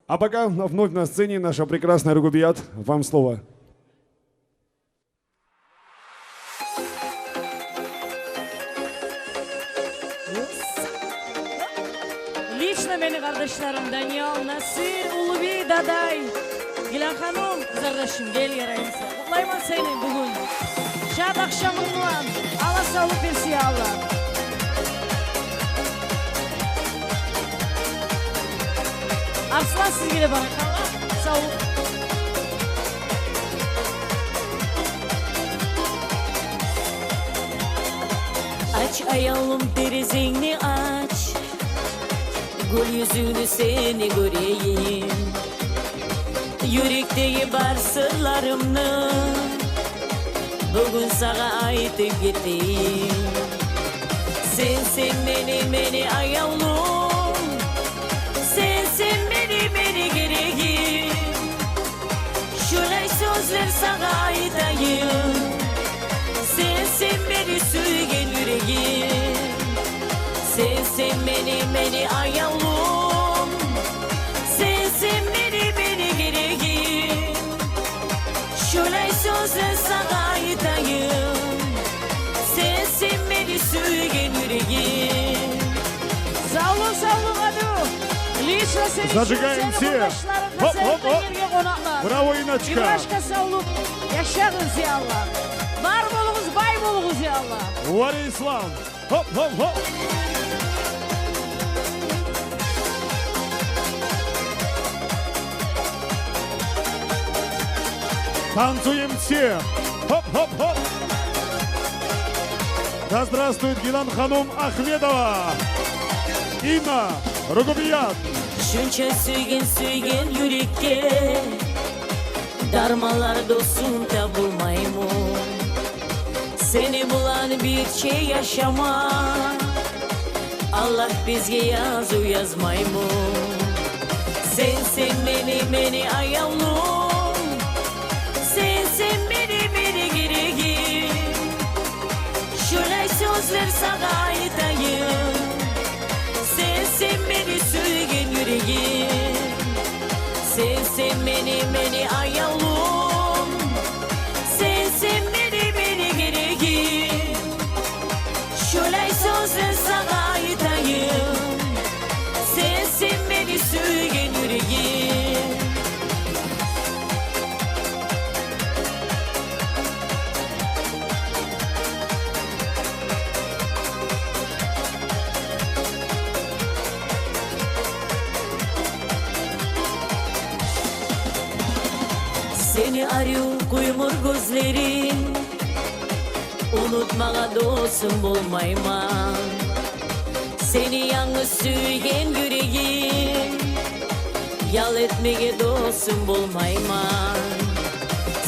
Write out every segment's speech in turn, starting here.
А пока вновь на сцене наша прекрасная Ругубият. Вам слово. Lично beni kardeşlerim Daniel, Nasir, Ulubi, Daday, Gilan Hanım, kardeşim gel yarayın sen. Kutlayman seni bugün. Şad akşamınla, Allah sağlık versin ya Allah. Arslan sizgile barakallah, sağlık. Aç ayağım perizini aç, gül yüzünü seni göreyim. Yürekteki bar sırlarımı bugün sana aytıp gideyim. Sensin beni ayağım, sensin beni gereğim. Şöyle sözler sana aytayım, sensin beni sürgen yüreğim. Sensin beni ayağım, sensin beni gereğim. Şöyle sözler sana aytayım, sensin beni sürgen yüreğim. Sağ olun hadi. Lично seni Zажигаем все. kardeşlerim, Hoп, hoп, hoп. yerine konaklar. Bravo Bir Inachka. başka sağlık yaşayınız ya Allah. Var bolunuz, bay bolunuz ya Allah. Вари Ислам. Хоп, хоп, хоп. Танцуем все. Хоп, хоп, хоп. Да здравствует Гилан Ханум Ахмедова. Инна Ругубият. Şunca suygen yürekte darmalar dostum bulmaymış. Seni bulan bir şey yaşama, Allah bizge yazmaymış. Sensin beni ayağım, sensin beni gereğim. Şöyle sözler sana aytayım, sensin beni sürgen yüreğim. Sensin beni ayağım, sensin beni gereğim. Şöyle sözler sana aytayım, sensin beni sürgen yüreğim. Seni arıyor kuymur gözlerim, unutmağa dostum bulmayman. Seni yalnız sürgen yüreğim, yal etmeye dostum bulmayman.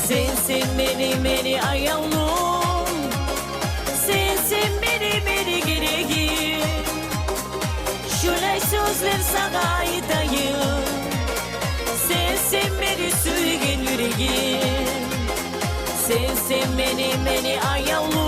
Sensin beni ayağım, sensin beni gereğim. Şöyle sözler sana aytayım, sensin beni sürgen yüreğim. Sensin beni ayağım,